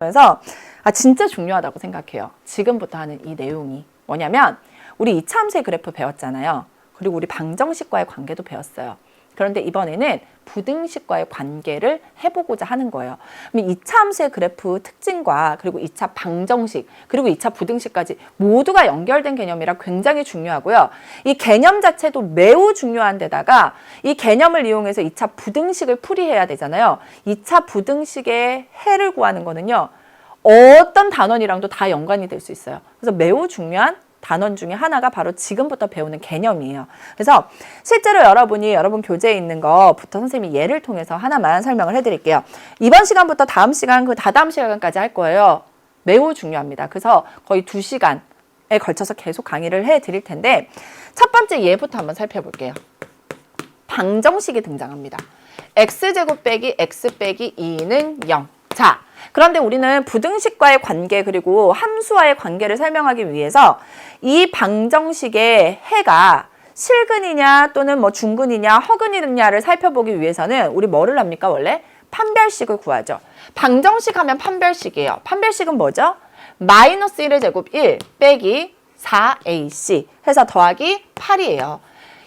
그래서 진짜 중요하다고 생각해요. 지금부터 하는 이 내용이 뭐냐면 우리 이차함수의 그래프 배웠잖아요. 그리고 우리 방정식과의 관계도 배웠어요. 그런데 이번에는 부등식과의 관계를 해보고자 하는 거예요. 그럼 2차 함수의 그래프 특징과 그리고 2차 방정식 그리고 2차 부등식까지 모두가 연결된 개념이라 굉장히 중요하고요. 이 개념 자체도 매우 중요한 데다가 이 개념을 이용해서 2차 부등식을 풀이해야 되잖아요. 2차 부등식의 해를 구하는 거는요. 어떤 단원이랑도 다 연관이 될 수 있어요. 그래서 매우 중요한 단원 중에 하나가 바로 지금부터 배우는 개념이에요. 그래서 실제로 여러분 교재에 있는 거부터 선생님이 예를 통해서 하나만 설명을 해드릴게요. 이번 시간부터 다음 시간, 그 다다음 시간까지 할 거예요. 매우 중요합니다. 그래서 거의 2시간에 걸쳐서 계속 강의를 해드릴 텐데 첫 번째 예부터 한번 살펴볼게요. 방정식이 등장합니다. x제곱 빼기 x 빼기 2는 0. 자, 그런데 우리는 부등식과의 관계 그리고 함수와의 관계를 설명하기 위해서 이 방정식의 해가 실근이냐 또는 뭐 중근이냐 허근이냐를 살펴보기 위해서는 우리 뭐를 합니까? 원래 판별식을 구하죠. 방정식 하면 판별식이에요. 판별식은 뭐죠? 마이너스 1의 제곱 1 빼기 4ac 해서 더하기 8이에요.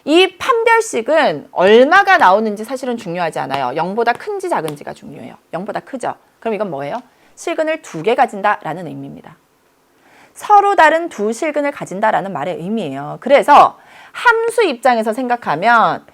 이 판별식은 얼마가 나오는지 사실은 중요하지 않아요. 0보다 큰지 작은지가 중요해요. 0보다 크죠. 그럼 이건 뭐예요? 실근을 2개 가진다라는 의미입니다. 서로 다른 두 실근을 가진다라는 말의 의미예요. 그래서 함수 입장에서 생각하면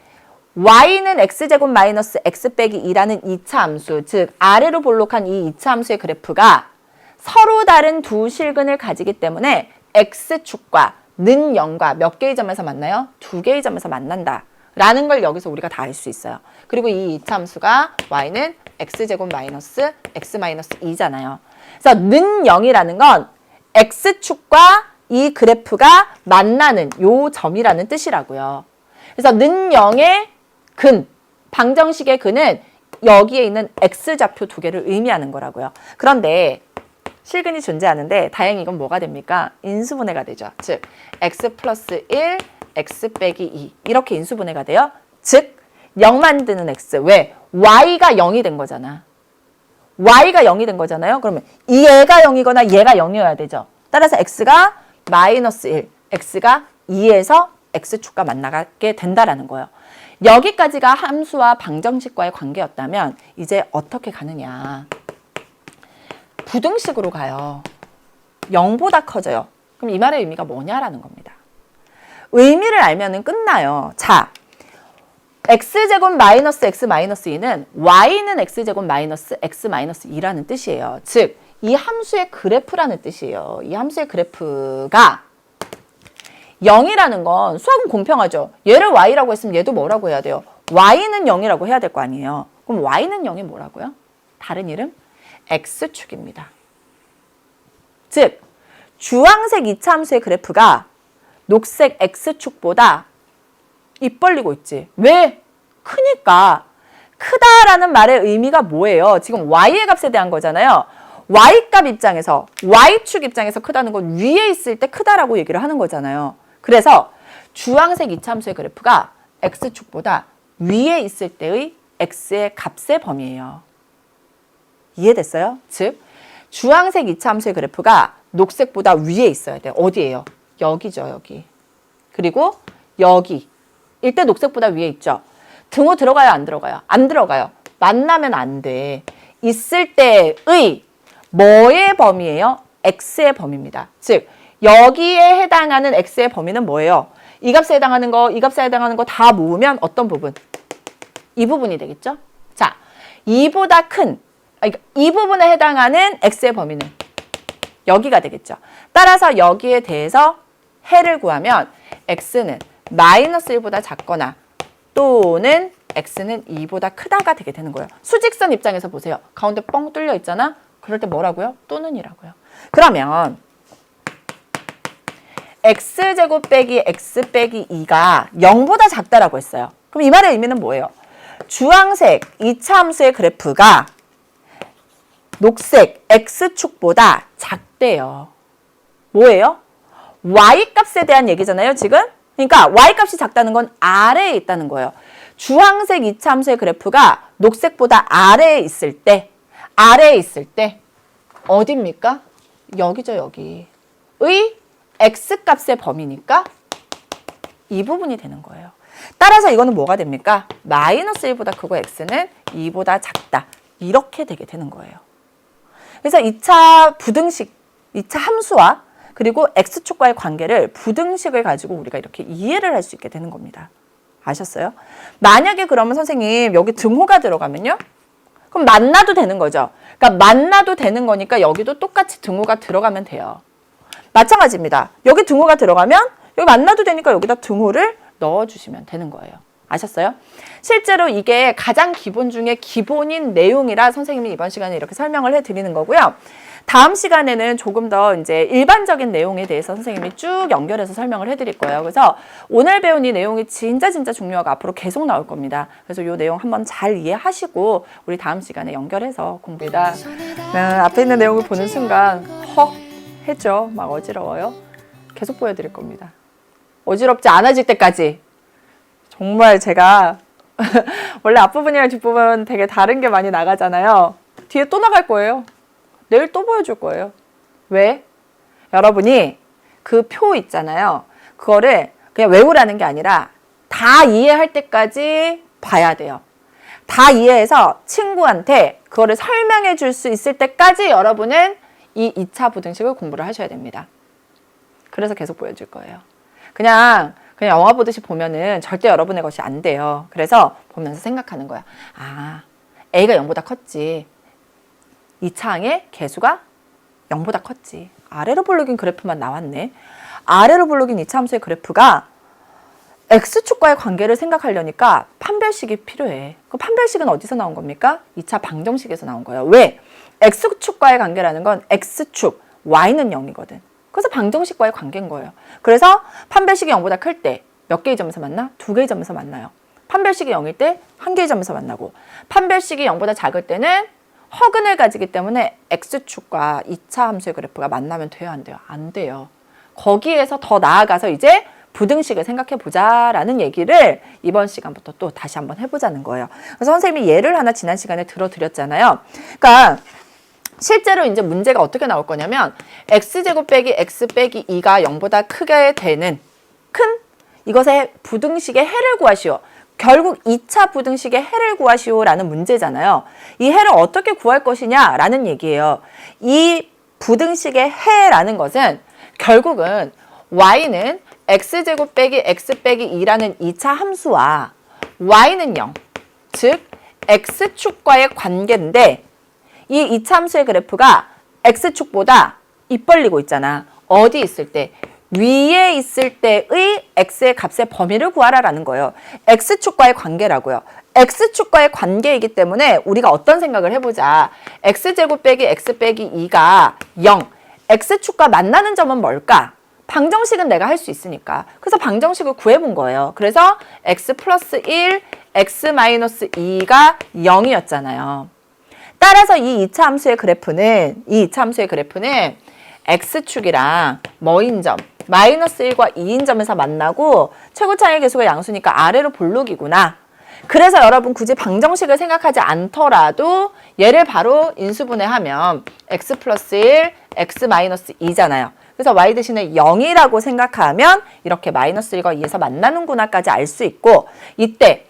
y는 x제곱 마이너스 x 빼기 2라는 2차 함수, 즉 아래로 볼록한 이 2차 함수의 그래프가 서로 다른 두 실근을 가지기 때문에 x축과 는 0과 몇 개의 점에서 만나요? 2개의 점에서 만난다 라는 걸 여기서 우리가 다 알 수 있어요. 그리고 이 2차 함수가 y는 x제곱 마이너스 x 마이너스 2잖아요. 그래서 는 0이라는 건 x축과 이 그래프가 만나는 요 점이라는 뜻이라고요. 그래서 는 0의 근, 방정식의 근은 여기에 있는 x좌표 2개를 의미하는 거라고요. 그런데 실근이 존재하는데 다행히 이건 뭐가 됩니까? 인수분해가 되죠. 즉 x 플러스 1, x 빼기 2 이렇게 인수분해가 돼요. 즉 0 만드는 x. 왜? y가 0이 된 거잖아. y가 0이 된 거잖아요. 그러면 얘가 0이거나 얘가 0이어야 되죠. 따라서 x가 마이너스 1, x가 2에서 x축과 만나게 된다라는 거예요. 여기까지가 함수와 방정식과의 관계였다면 이제 어떻게 가느냐. 부등식으로 가요. 0보다 커져요. 그럼 이 말의 의미가 뭐냐라는 겁니다. 의미를 알면은 끝나요. 자, x제곱 마이너스 x 마이너스 2는 y는 x제곱 마이너스 x 마이너스 2라는 뜻이에요. 즉, 이 함수의 그래프라는 뜻이에요. 이 함수의 그래프가 0이라는 건 수학은 공평하죠. 얘를 y라고 했으면 얘도 뭐라고 해야 돼요? y는 0이라고 해야 될 거 아니에요. 그럼 y는 0이 뭐라고요? 다른 이름? x축입니다. 즉, 주황색 2차 함수의 그래프가 녹색 x축보다 입 벌리고 있지. 왜? 크니까. 크다라는 말의 의미가 뭐예요? 지금 y의 값에 대한 거잖아요. y값 입장에서, y축 입장에서 크다는 건 위에 있을 때 크다라고 얘기를 하는 거잖아요. 그래서 주황색 2차 함수의 그래프가 x축보다 위에 있을 때의 x의 값의 범위예요. 이해됐어요? 즉, 주황색 2차 함수의 그래프가 녹색보다 위에 있어야 돼요. 어디예요? 여기죠, 여기. 그리고 여기. 일대 녹색보다 위에 있죠. 등호 들어가요, 안 들어가요? 안 들어가요. 만나면 안 돼. 있을 때의 뭐의 범위예요? x의 범위입니다. 즉, 여기에 해당하는 x의 범위는 뭐예요? 이 값에 해당하는 거, 이 값에 해당하는 거 다 모으면 어떤 부분? 이 부분이 되겠죠? 자, 이보다 큰, 이 부분에 해당하는 x의 범위는 여기가 되겠죠. 따라서 여기에 대해서 해를 구하면 x는 마이너스 1보다 작거나 또는 x는 2보다 크다가 되게 되는 거예요. 수직선 입장에서 보세요. 가운데 뻥 뚫려 있잖아. 그럴 때 뭐라고요? 또는이라고요. 그러면 x제곱 빼기 x 빼기 2가 0보다 작다라고 했어요. 그럼 이 말의 의미는 뭐예요? 주황색 2차 함수의 그래프가 녹색 x축보다 작대요. 뭐예요? y값에 대한 얘기잖아요, 지금? 그러니까 y값이 작다는 건 아래에 있다는 거예요. 주황색 2차 함수의 그래프가 녹색보다 아래에 있을 때 어디입니까? 여기죠, 여기. 의 x값의 범위니까 이 부분이 되는 거예요. 따라서 이거는 뭐가 됩니까? 마이너스 1보다 크고 x는 2보다 작다. 이렇게 되게 되는 거예요. 그래서 2차 부등식, 2차 함수와 그리고 x축과의 관계를 부등식을 가지고 우리가 이렇게 이해를 할 수 있게 되는 겁니다. 아셨어요? 만약에 그러면 선생님 여기 등호가 들어가면요? 그럼 만나도 되는 거죠. 그러니까 만나도 되는 거니까 여기도 똑같이 등호가 들어가면 돼요. 마찬가지입니다. 여기 등호가 들어가면 여기 만나도 되니까 여기다 등호를 넣어주시면 되는 거예요. 아셨어요? 실제로 이게 가장 기본 중에 기본인 내용이라 선생님이 이번 시간에 이렇게 설명을 해드리는 거고요. 다음 시간에는 조금 더 이제 일반적인 내용에 대해서 선생님이 쭉 연결해서 설명을 해드릴 거예요. 그래서 오늘 배운 이 내용이 진짜 중요하고 앞으로 계속 나올 겁니다. 그래서 이 내용 한번 잘 이해하시고 우리 다음 시간에 연결해서 공부다. 앞에 있는 내용을 보는 순간 헉 했죠. 막 어지러워요. 계속 보여드릴 겁니다. 어지럽지 않아질 때까지. 정말 제가 원래 앞부분이랑 뒷부분 되게 다른 게 많이 나가잖아요. 뒤에 또 나갈 거예요. 내일 또 보여줄 거예요. 왜? 여러분이 그 표 있잖아요. 그거를 그냥 외우라는 게 아니라 다 이해할 때까지 봐야 돼요. 다 이해해서 친구한테 그거를 설명해 줄 수 있을 때까지 여러분은 이 2차 부등식을 공부를 하셔야 됩니다. 그래서 계속 보여줄 거예요. 그냥 영화 보듯이 보면은 절대 여러분의 것이 안 돼요. 그래서 보면서 생각하는 거야. 아, A가 0보다 컸지. 2차항의 개수가 0보다 컸지. 아래로 볼록인 그래프만 나왔네. 아래로 볼록인 2차 함수의 그래프가 X축과의 관계를 생각하려니까 판별식이 필요해. 그 판별식은 어디서 나온 겁니까? 2차 방정식에서 나온 거예요. 왜? X축과의 관계라는 건 X축, Y는 0이거든. 그래서 방정식과의 관계인 거예요. 그래서 판별식이 0보다 클 때 몇 개의 점에서 만나? 2개의 점에서 만나요. 판별식이 0일 때 1개의 점에서 만나고 판별식이 0보다 작을 때는 허근을 가지기 때문에 X축과 2차 함수의 그래프가 만나면 돼요? 안 돼요? 안 돼요. 거기에서 더 나아가서 이제 부등식을 생각해 보자라는 얘기를 이번 시간부터 또 다시 한번 해보자는 거예요. 그래서 선생님이 예를 하나 지난 시간에 들어드렸잖아요. 그러니까 실제로 이제 문제가 어떻게 나올 거냐면 x제곱 빼기 x 빼기 2가 0보다 크게 되는 큰 이것의 부등식의 해를 구하시오. 결국 2차 부등식의 해를 구하시오라는 문제잖아요. 이 해를 어떻게 구할 것이냐라는 얘기예요. 이 부등식의 해라는 것은 결국은 y는 x제곱 빼기 x 빼기 2라는 2차 함수와 y는 0, 즉 x축과의 관계인데 이 2차 함수의 그래프가 x축보다 입 벌리고 있잖아. 어디 있을 때? 위에 있을 때의 x의 값의 범위를 구하라라는 거예요. x축과의 관계라고요. x축과의 관계이기 때문에 우리가 어떤 생각을 해보자. x제곱 빼기 x 빼기 2가 0. x축과 만나는 점은 뭘까? 방정식은 내가 할 수 있으니까. 그래서 방정식을 구해본 거예요. 그래서 x 플러스 1, x 마이너스 2가 0이었잖아요. 따라서 이 2차 함수의 그래프는 x축이랑 뭐인 점? 마이너스 1과 2인 점에서 만나고 최고차의 개수가 양수니까 아래로 볼록이구나. 그래서 여러분 굳이 방정식을 생각하지 않더라도 얘를 바로 인수분해하면 x 플러스 1, x 마이너스 2잖아요. 그래서 y 대신에 0이라고 생각하면 이렇게 마이너스 1과 2에서 만나는구나까지 알 수 있고 이때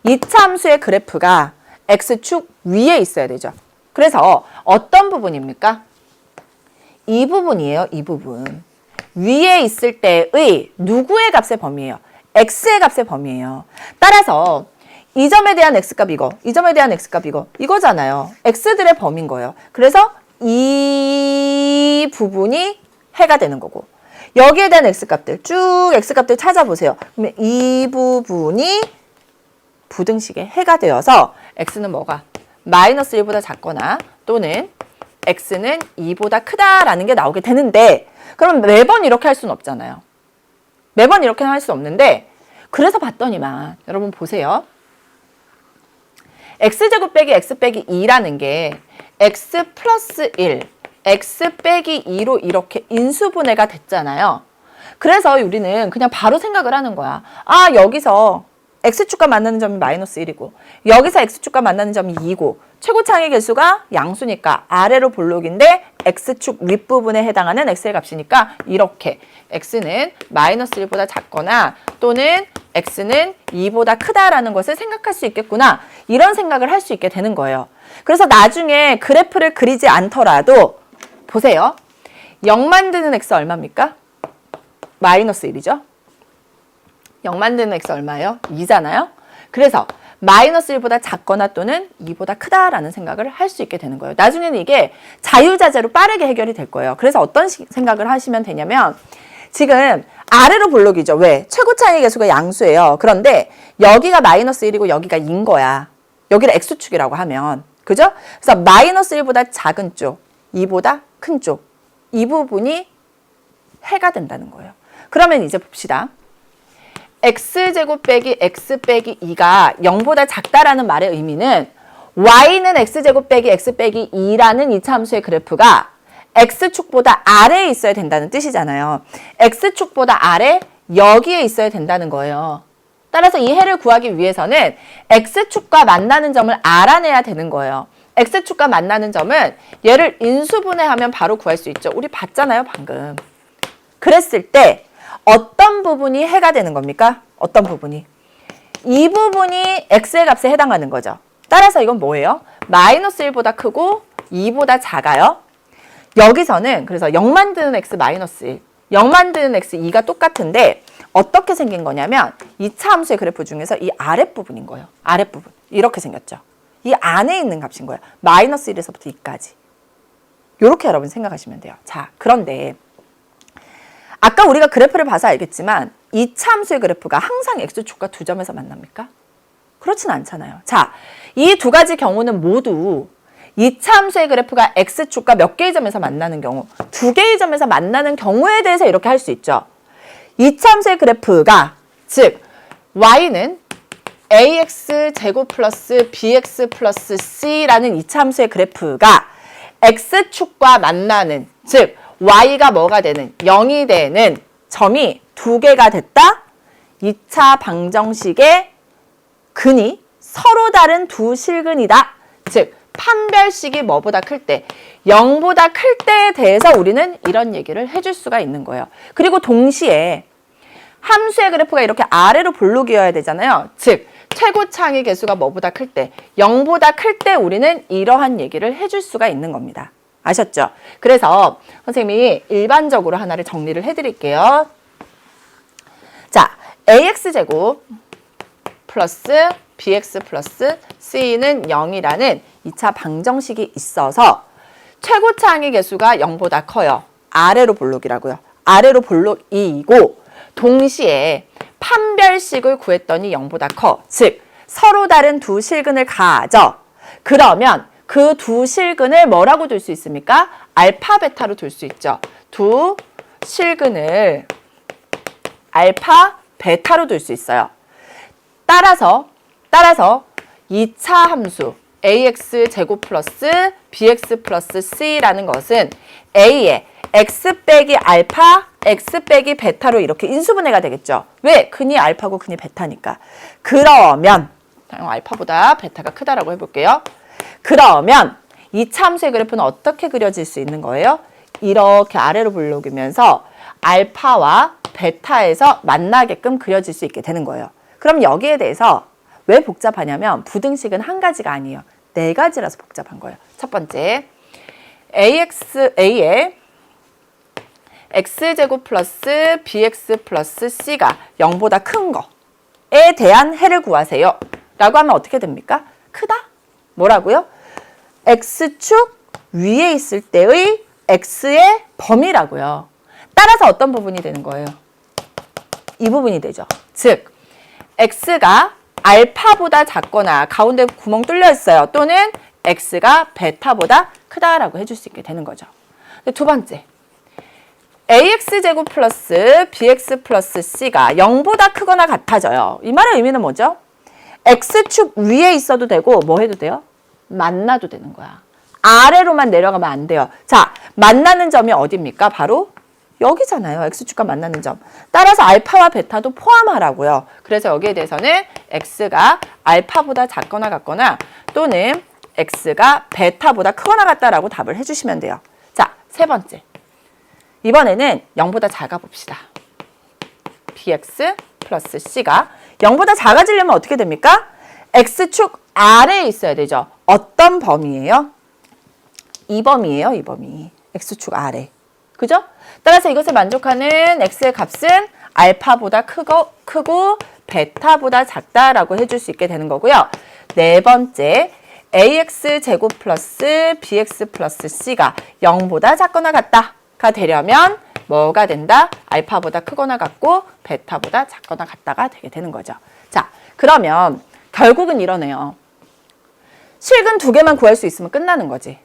2차 함수의 그래프가 x축 위에 있어야 되죠. 그래서 어떤 부분입니까? 이 부분이에요. 이 부분. 위에 있을 때의 누구의 값의 범위예요? x의 값의 범위예요. 따라서 이 점에 대한 x값 이거, 이 점에 대한 x값 이거, 이거잖아요. x들의 범위인 거예요. 그래서 이 부분이 해가 되는 거고 여기에 대한 x값들 쭉 x값들 찾아보세요. 그러면 이 부분이 부등식의 해가 되어서 x는 뭐가? 마이너스 1보다 작거나 또는 x는 2보다 크다라는 게 나오게 되는데 그럼 매번 이렇게 할 수는 없잖아요. 매번 이렇게는 할 수 없는데 그래서 봤더니만 여러분 보세요. x제곱 빼기 x 빼기 2라는 게 x 플러스 1, x 빼기 2로 이렇게 인수분해가 됐잖아요. 그래서 우리는 그냥 바로 생각을 하는 거야. 아, 여기서 x축과 만나는 점이 마이너스 1이고 여기서 x축과 만나는 점이 2고 최고차항의 개수가 양수니까 아래로 볼록인데 x축 윗부분에 해당하는 x의 값이니까 이렇게 x는 마이너스 1보다 작거나 또는 x는 2보다 크다라는 것을 생각할 수 있겠구나. 이런 생각을 할 수 있게 되는 거예요. 그래서 나중에 그래프를 그리지 않더라도 보세요. 0 만드는 x 얼마입니까? 마이너스 1이죠. 0 만드는 x 얼마예요? 2잖아요. 그래서 마이너스 1보다 작거나 또는 2보다 크다라는 생각을 할 수 있게 되는 거예요. 나중에는 이게 자유자재로 빠르게 해결이 될 거예요. 그래서 어떤 생각을 하시면 되냐면 지금 아래로 볼록이죠. 왜? 최고 차이 계수가 양수예요. 그런데 여기가 마이너스 1이고 여기가 2인 거야. 여기를 x축이라고 하면. 그죠? 그래서 마이너스 1보다 작은 쪽, 2보다 큰 쪽. 이 부분이 해가 된다는 거예요. 그러면 이제 봅시다. x제곱 빼기 x 빼기 2가 0보다 작다라는 말의 의미는 y는 x제곱 빼기 x 빼기 2라는 이차함수의 그래프가 x축보다 아래에 있어야 된다는 뜻이잖아요. x축보다 아래 여기에 있어야 된다는 거예요. 따라서 이 해를 구하기 위해서는 x축과 만나는 점을 알아내야 되는 거예요. x축과 만나는 점은 얘를 인수분해하면 바로 구할 수 있죠. 우리 봤잖아요, 방금. 그랬을 때 어떤 부분이 해가 되는 겁니까? 어떤 부분이? 이 부분이 x의 값에 해당하는 거죠. 따라서 이건 뭐예요? 마이너스 1보다 크고 2보다 작아요. 여기서는 그래서 0 만드는 x 마이너스 1, 0 만드는 x 2가 똑같은데 어떻게 생긴 거냐면 이 차함수의 그래프 중에서 이 아랫부분인 거예요. 아랫부분. 이렇게 생겼죠. 이 안에 있는 값인 거예요. 마이너스 1에서부터 2까지. 이렇게 여러분 생각하시면 돼요. 자, 그런데 아까 우리가 그래프를 봐서 알겠지만 이 차함수의 그래프가 항상 x축과 두 점에서 만납니까? 그렇진 않잖아요. 자, 이 두 가지 경우는 모두 이 차함수의 그래프가 x축과 몇 개의 점에서 만나는 경우, 두 개의 점에서 만나는 경우에 대해서 이렇게 할 수 있죠. 이 차함수의 그래프가 즉 y는 ax제곱 플러스 bx 플러스 c라는 이 차함수의 그래프가 x축과 만나는 즉 y가 뭐가 되는 0이 되는 점이 두 개가 됐다. 2차 방정식의 근이 서로 다른 두 실근이다. 즉 판별식이 뭐보다 클 때, 0보다 클 때에 대해서 우리는 이런 얘기를 해줄 수가 있는 거예요. 그리고 동시에 함수의 그래프가 이렇게 아래로 볼록이어야 되잖아요. 즉 최고차항의 개수가 뭐보다 클 때, 0보다 클 때 우리는 이러한 얘기를 해줄 수가 있는 겁니다. 아셨죠? 그래서 선생님이 일반적으로 하나를 정리를 해드릴게요. 자, ax제곱 플러스 bx 플러스 c는 0이라는 2차 방정식이 있어서 최고차항의 개수가 0보다 커요. 아래로 볼록이라고요. 아래로 볼록이고 동시에 판별식을 구했더니 0보다 커. 즉 서로 다른 두 실근을 가져. 그러면 그 두 실근을 뭐라고 둘 수 있습니까? 알파, 베타로 둘 수 있죠. 두 실근을 알파, 베타로 둘 수 있어요. 따라서 2차 함수 ax제곱 플러스 bx 플러스 c라는 것은 a의 x 빼기 알파, x 빼기 베타로 이렇게 인수분해가 되겠죠. 왜? 근이 알파고 근이 베타니까. 그러면 알파보다 베타가 크다라고 해볼게요. 그러면 이 참수의 그래프는 어떻게 그려질 수 있는 거예요? 이렇게 아래로 볼록이면서 알파와 베타에서 만나게끔 그려질 수 있게 되는 거예요. 그럼 여기에 대해서 왜 복잡하냐면 부등식은 한 가지가 아니에요. 네 가지라서 복잡한 거예요. 첫 번째, a의 x제곱 플러스 bx 플러스 c가 0보다 큰 거에 대한 해를 구하세요. 라고 하면 어떻게 됩니까? 크다? 뭐라고요? x축 위에 있을 때의 x의 범위라고요. 따라서 어떤 부분이 되는 거예요? 이 부분이 되죠. 즉 x가 알파보다 작거나 가운데 구멍 뚫려 있어요. 또는 x가 베타보다 크다라고 해줄 수 있게 되는 거죠. 두 번째, ax제곱 플러스 bx 플러스 c가 0보다 크거나 같아져요. 이 말의 의미는 뭐죠? x축 위에 있어도 되고 뭐 해도 돼요? 만나도 되는 거야. 아래로만 내려가면 안 돼요. 자, 만나는 점이 어디입니까? 바로 여기잖아요. x축과 만나는 점. 따라서 알파와 베타도 포함하라고요. 그래서 여기에 대해서는 x가 알파보다 작거나 같거나 또는 x가 베타보다 크거나 같다라고 답을 해주시면 돼요. 자, 세 번째. 이번에는 0보다 작아 봅시다. bx 플러스 c가 0보다 작아지려면 어떻게 됩니까? x축 아래에 있어야 되죠. 어떤 범위예요? 이 범위예요. 이 범위. x축 아래. 그죠? 따라서 이것을 만족하는 x의 값은 알파보다 크고 베타보다 작다라고 해줄 수 있게 되는 거고요. 네 번째, ax 제곱 플러스 bx 플러스 c가 0보다 작거나 같다가 되려면 뭐가 된다? 알파보다 크거나 같고 베타보다 작거나 같다가 되게 되는 거죠. 자, 그러면 결국은 이러네요. 실근 2개만 구할 수 있으면 끝나는 거지.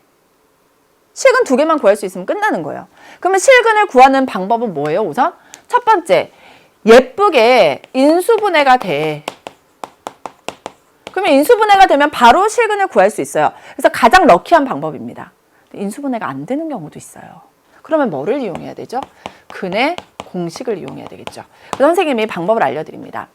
실근 2개만 구할 수 있으면 끝나는 거예요. 그러면 실근을 구하는 방법은 뭐예요? 우선 첫 번째, 예쁘게 인수분해가 돼. 그러면 인수분해가 되면 바로 실근을 구할 수 있어요. 그래서 가장 럭키한 방법입니다. 인수분해가 안 되는 경우도 있어요. 그러면 뭐를 이용해야 되죠? 근의 공식을 이용해야 되겠죠. 그래서 선생님이 방법을 알려드립니다.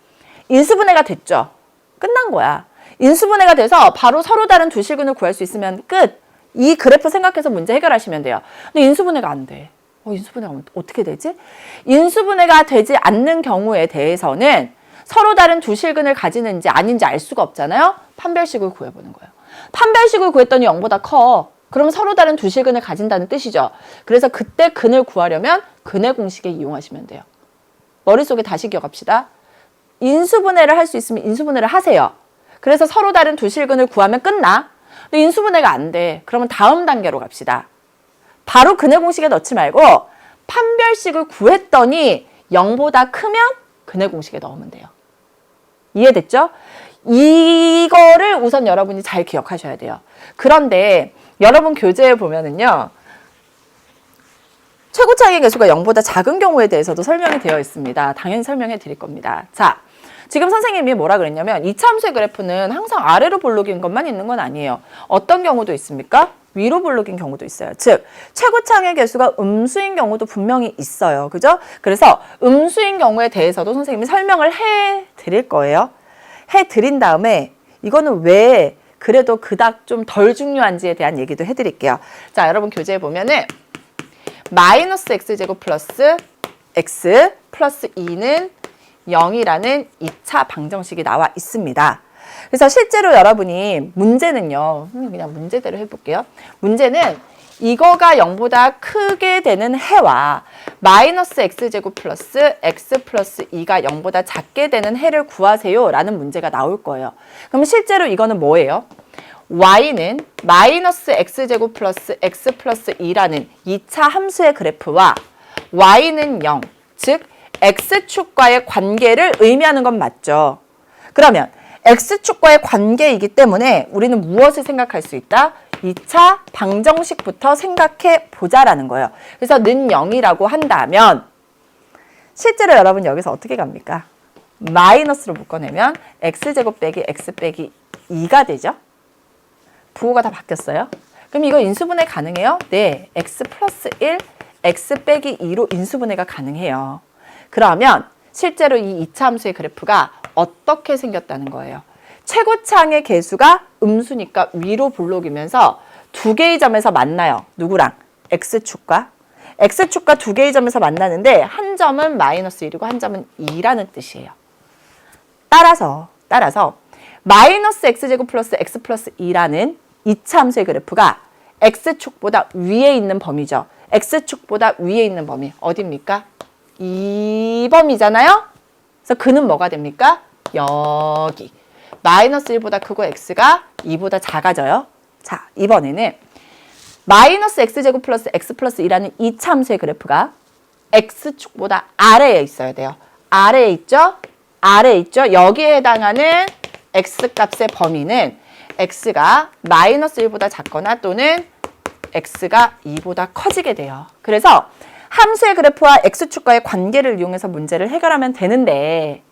인수분해가 됐죠? 끝난 거야. 인수분해가 돼서 바로 서로 다른 두 실근을 구할 수 있으면 끝. 이 그래프 생각해서 문제 해결하시면 돼요. 근데 인수분해가 안 돼. 인수분해가 어떻게 되지? 인수분해가 되지 않는 경우에 대해서는 서로 다른 두 실근을 가지는지 아닌지 알 수가 없잖아요. 판별식을 구해보는 거예요. 판별식을 구했더니 0보다 커. 그럼 서로 다른 두 실근을 가진다는 뜻이죠. 그래서 그때 근을 구하려면 근의 공식에 이용하시면 돼요. 머릿속에 다시 기억합시다. 인수분해를 할 수 있으면 인수분해를 하세요. 그래서 서로 다른 두 실근을 구하면 끝나. 근데 인수분해가 안 돼. 그러면 다음 단계로 갑시다. 바로 근의 공식에 넣지 말고 판별식을 구했더니 0보다 크면 근의 공식에 넣으면 돼요. 이해됐죠? 이거를 우선 여러분이 잘 기억하셔야 돼요. 그런데 여러분 교재에 보면은요. 최고차이의 개수가 0보다 작은 경우에 대해서도 설명이 되어 있습니다. 당연히 설명해 드릴 겁니다. 자, 지금 선생님이 뭐라 그랬냐면 이차 함수의 그래프는 항상 아래로 볼록인 것만 있는 건 아니에요. 어떤 경우도 있습니까? 위로 볼록인 경우도 있어요. 즉, 최고차이의 개수가 음수인 경우도 분명히 있어요. 그죠? 그래서 음수인 경우에 대해서도 선생님이 설명을 해 드릴 거예요. 해 드린 다음에 이거는 왜 그래도 그닥 좀 덜 중요한지에 대한 얘기도 해드릴게요. 자, 여러분 교재에 보면은 마이너스 x제곱 플러스 x 플러스 2는 0이라는 2차 방정식이 나와 있습니다. 그래서 실제로 여러분이 문제는요. 그냥 문제대로 해볼게요. 문제는 이거가 0보다 크게 되는 해와 마이너스 x제곱 플러스 x 플러스 2가 0보다 작게 되는 해를 구하세요 라는 문제가 나올 거예요. 그럼 실제로 이거는 뭐예요? y는 마이너스 x제곱 플러스 x 플러스 2라는 2차 함수의 그래프와 y는 0, 즉 x축과의 관계를 의미하는 건 맞죠. 그러면 x축과의 관계이기 때문에 우리는 무엇을 생각할 수 있다? 2차 방정식부터 생각해 보자라는 거예요. 그래서 는 0이라고 한다면 실제로 여러분 여기서 어떻게 갑니까? 마이너스로 묶어내면 x제곱 빼기 x 빼기 2가 되죠. 부호가 다 바뀌었어요. 그럼 이거 인수분해 가능해요? 네. x 플러스 1, x 빼기 2로 인수분해가 가능해요. 그러면 실제로 이 2차 함수의 그래프가 어떻게 생겼다는 거예요. 최고차항의 개수가 음수니까 위로 볼록이면서 두 개의 점에서 만나요. 누구랑? x축과. x축과 두 개의 점에서 만나는데 한 점은 마이너스 1이고 한 점은 2라는 뜻이에요. 따라서 마이너스 x제곱 플러스 x 플러스 2라는 2차 함수의 그래프가 x축보다 위에 있는 범위죠. x축보다 위에 있는 범위 어디입니까? 이 범위잖아요. 그래서 그는 뭐가 됩니까? 여기. 마이너스 1보다 크고 x가 2보다 작아져요. 자, 이번에는 마이너스 x제곱 플러스 x 플러스 2라는 2차 함수의 그래프가 x축보다 아래에 있어야 돼요. 아래에 있죠? 아래에 있죠? 여기에 해당하는 x값의 범위는 x가 마이너스 1보다 작거나 또는 x가 2보다 커지게 돼요. 그래서 함수의 그래프와 x축과의 관계를 이용해서 문제를 해결하면 되는데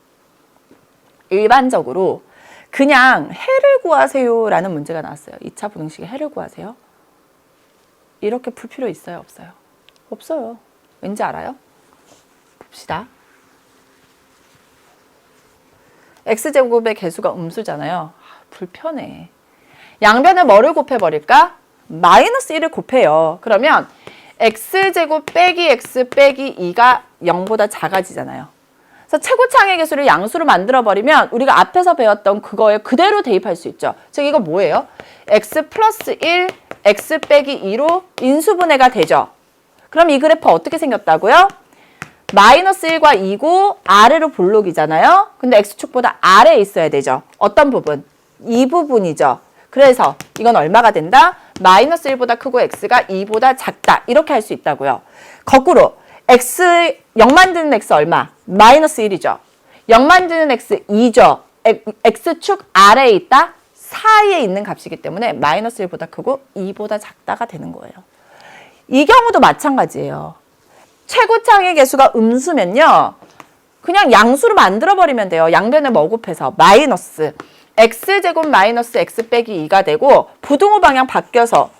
일반적으로 그냥 해를 구하세요 라는 문제가 나왔어요. 2차 부등식의 해를 구하세요. 이렇게 풀 필요 있어요? 없어요? 없어요. 왠지 알아요? 봅시다. x제곱의 개수가 음수잖아요. 불편해. 양변에 뭐를 곱해버릴까? 마이너스 1을 곱해요. 그러면 x제곱 빼기 x 빼기 2가 0보다 작아지잖아요. 그래서 최고차항의 개수를 양수로 만들어버리면 우리가 앞에서 배웠던 그거에 그대로 대입할 수 있죠. 즉 이거 뭐예요? x 플러스 1, x 빼기 2로 인수분해가 되죠. 그럼 이 그래프 어떻게 생겼다고요? 마이너스 1과 2고 아래로 볼록이잖아요. 근데 x축보다 아래에 있어야 되죠. 어떤 부분? 이 부분이죠. 그래서 이건 얼마가 된다? 마이너스 1보다 크고 x가 2보다 작다. 이렇게 할 수 있다고요. 거꾸로 x 0 만드는 x 얼마? 마이너스 1이죠. 0 만드는 x 2죠. x축 아래에 있다? 사이에 있는 값이기 때문에 마이너스 1보다 크고 2보다 작다가 되는 거예요. 이 경우도 마찬가지예요. 최고차항의 개수가 음수면요. 그냥 양수로 만들어버리면 돼요. 양변을 뭐 곱해서 마이너스 x제곱 마이너스 x 빼기 2가 되고 부등호 방향 바뀌어서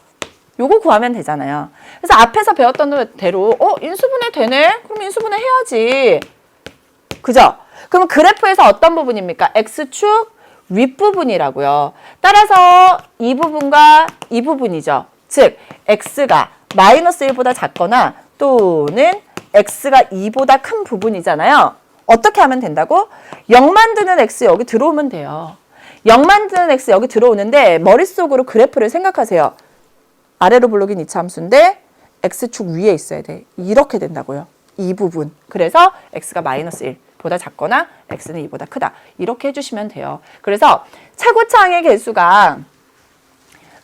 요거 구하면 되잖아요. 그래서 앞에서 배웠던 대로 인수분해 되네? 그럼 인수분해 해야지. 그죠? 그럼 그래프에서 어떤 부분입니까? x축 윗부분이라고요. 따라서 이 부분과 이 부분이죠. 즉 x가 마이너스 1보다 작거나 또는 x가 2보다 큰 부분이잖아요. 어떻게 하면 된다고? 0 만드는 x 여기 들어오면 돼요. 0 만드는 x 여기 들어오는데 머릿속으로 그래프를 생각하세요. 아래로 볼록인 이차함수인데 x축 위에 있어야 돼. 이렇게 된다고요. 이 부분. 그래서 x가 마이너스 1보다 작거나 x는 2보다 크다. 이렇게 해주시면 돼요. 그래서 최고차항의 개수가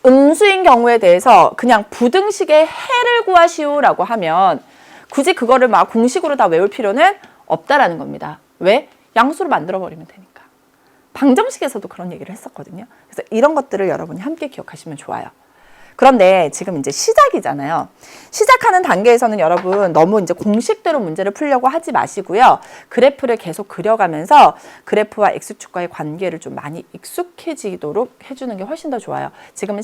음수인 경우에 대해서 그냥 부등식의 해를 구하시오라고 하면 굳이 그거를 막 공식으로 다 외울 필요는 없다라는 겁니다. 왜? 양수로 만들어버리면 되니까. 방정식에서도 그런 얘기를 했었거든요. 그래서 이런 것들을 여러분이 함께 기억하시면 좋아요. 그런데 지금 이제 시작이잖아요. 시작하는 단계에서는 여러분 너무 이제 공식대로 문제를 풀려고 하지 마시고요. 그래프를 계속 그려가면서 그래프와 x축과의 관계를 좀 많이 익숙해지도록 해주는 게 훨씬 더 좋아요. 지금은